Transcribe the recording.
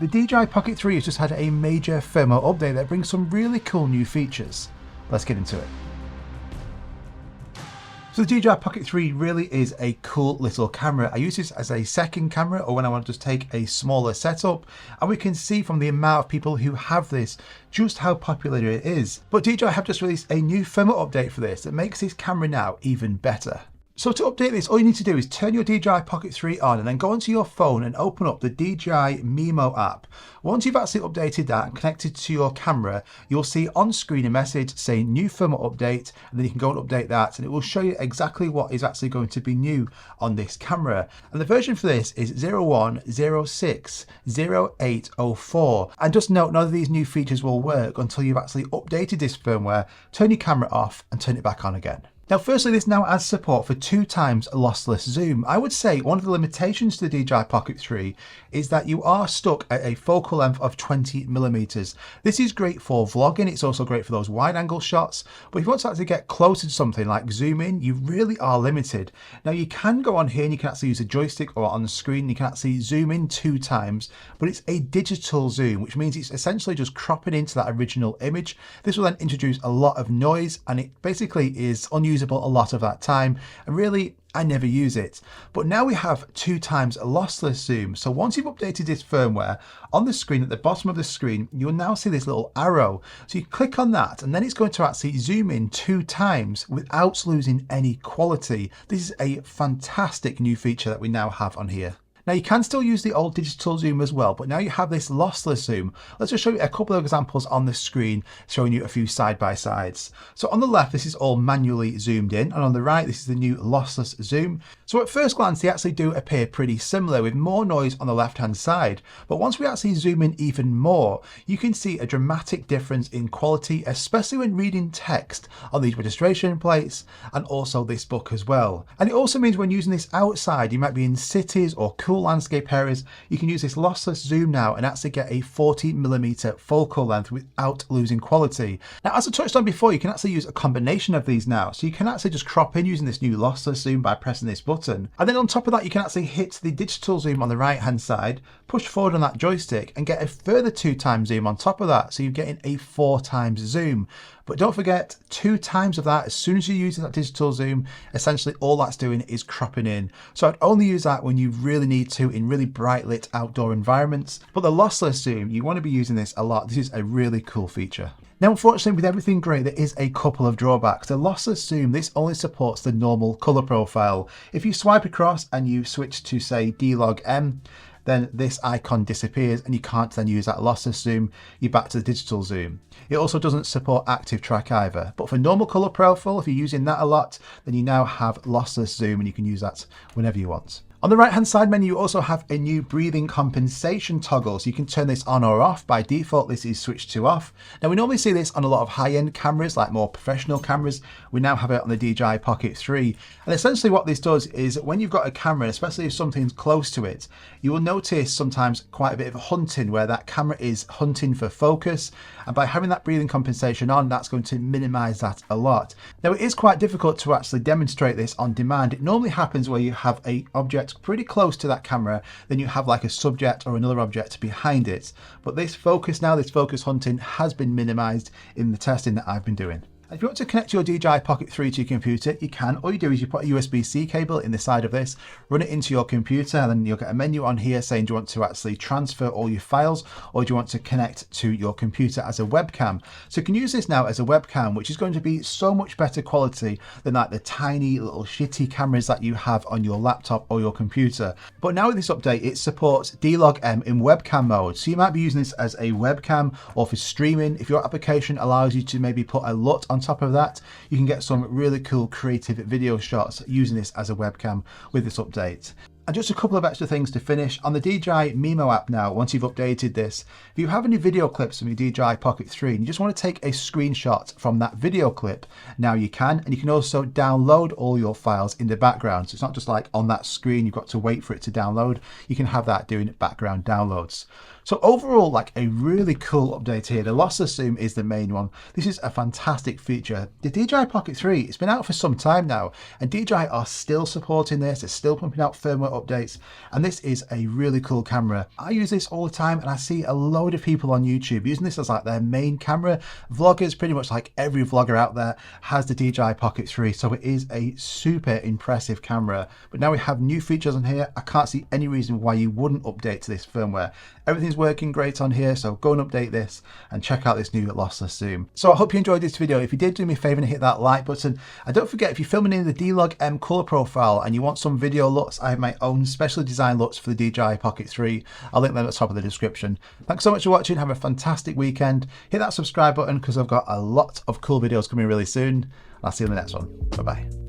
The DJI Pocket 3 has just had a major firmware update that brings some really cool new features. Let's get into it. So the DJI Pocket 3 really is a cool little camera. I use this as a second camera or when I want to just take a smaller setup, and we can see from the amount of people who have this just how popular it is. But DJI have just released a new firmware update for this that makes this camera now even better. So to update this, all you need to do is turn your DJI Pocket 3 on and then go onto your phone and open up the DJI Mimo app. Once you've actually updated that and connected to your camera, you'll see on screen a message saying new firmware update, and then you can go and update that and it will show you exactly what is actually going to be new on this camera. And the version for this is 01060804. And just note, none of these new features will work until you've actually updated this firmware, turn your camera off and turn it back on again. Now, firstly, this now adds support for 2x lossless zoom. I would say one of the limitations to the DJI Pocket 3 is that you are stuck at a focal length of 20mm. This is great for vlogging. It's also great for those wide angle shots. But if you want to actually get closer to something like zoom in, you really are limited. Now, you can go on here and you can actually use a joystick or on the screen. You can actually zoom in 2x, but it's a digital zoom, which means it's essentially just cropping into that original image. This will then introduce a lot of noise and it basically is unusable a lot of that time, and really I never use it. But now we have 2x lossless zoom. So once you've updated this firmware, on the screen at the bottom of the screen you'll now see this little arrow. So you click on that and then it's going to actually zoom in 2x without losing any quality. This is a fantastic new feature that we now have on here. Now you can still use the old digital zoom as well, but now you have this lossless zoom. Let's just show you a couple of examples on the screen, showing you a few side-by-sides. So on the left, this is all manually zoomed in, and on the right, this is the new lossless zoom. So at first glance, they actually do appear pretty similar with more noise on the left-hand side. But once we actually zoom in even more, you can see a dramatic difference in quality, especially when reading text on these registration plates and also this book as well. And it also means when using this outside, you might be in cities or cool landscape areas, you can use this lossless zoom now and actually get a 40mm focal length without losing quality. Now, as I touched on before, you can actually use a combination of these now. So you can actually just crop in using this new lossless zoom by pressing this button. And then on top of that, you can actually hit the digital zoom on the right hand side, push forward on that joystick and get a further 2x zoom on top of that. So you're getting a 4x zoom. But don't forget, 2x of that, as soon as you use that digital zoom, essentially all that's doing is cropping in. So I'd only use that when you really need to in really bright lit outdoor environments. But the lossless zoom, you want to be using this a lot. This is a really cool feature. Now, unfortunately, with everything great, there is a couple of drawbacks. The lossless zoom, this only supports the normal color profile. If you swipe across and you switch to, say, D-Log M, then this icon disappears and you can't then use that lossless zoom. You're back to the digital zoom. It also doesn't support active track either. But for normal color profile, if you're using that a lot, then you now have lossless zoom and you can use that whenever you want. On the right hand side menu, you also have a new breathing compensation toggle, so you can turn this on or off. By default, this is switched to off. Now, we normally see this on a lot of high-end cameras, like more professional cameras. We now have it on the DJI Pocket 3. And essentially what this does is when you've got a camera, especially if something's close to it, you will notice sometimes quite a bit of hunting where that camera is hunting for focus. And by having that breathing compensation on, that's going to minimize that a lot. Now, it is quite difficult to actually demonstrate this on demand. It normally happens where you have an object pretty close to that camera, then you have like a subject or another object behind it. But this focus hunting has been minimized in the testing that I've been doing. If you want to connect your DJI Pocket 3 to your computer, you can. All you do is you put a USB-C cable in the side of this, run it into your computer, and then you'll get a menu on here saying, do you want to actually transfer all your files, or do you want to connect to your computer as a webcam? So you can use this now as a webcam, which is going to be so much better quality than like the tiny little shitty cameras that you have on your laptop or your computer. But now with this update, it supports D-Log M in webcam mode. So you might be using this as a webcam or for streaming. If your application allows you to maybe put a LUT on top of that, you can get some really cool creative video shots using this as a webcam with this update. And just a couple of extra things to finish. On the DJI Mimo app now, once you've updated this, if you have any video clips from your DJI Pocket 3 and you just want to take a screenshot from that video clip, now you can. And you can also download all your files in the background. So it's not just like on that screen, you've got to wait for it to download. You can have that doing background downloads. So overall, like a really cool update here. The lossless zoom is the main one. This is a fantastic feature. The DJI Pocket 3, it's been out for some time now, and DJI are still supporting this. They're still pumping out firmware updates, and this is a really cool camera. I use this all the time, and I see a load of people on YouTube using this as like their main camera. Vloggers, pretty much like every vlogger out there has the DJI Pocket 3, so it is a super impressive camera. But now we have new features on here. I can't see any reason why you wouldn't update to this firmware. Everything's working great on here, so go and update this and check out this new lossless zoom. So I hope you enjoyed this video. If you did, do me a favor and hit that like button. And don't forget, if you're filming in the D-Log M color profile and you want some video LUTs, I have my own specially designed LUTs for the DJI Pocket 3. I'll link them at the top of the description. Thanks so much for watching. Have a fantastic weekend. Hit that subscribe button because I've got a lot of cool videos coming really soon. I'll see you in the next one. Bye bye.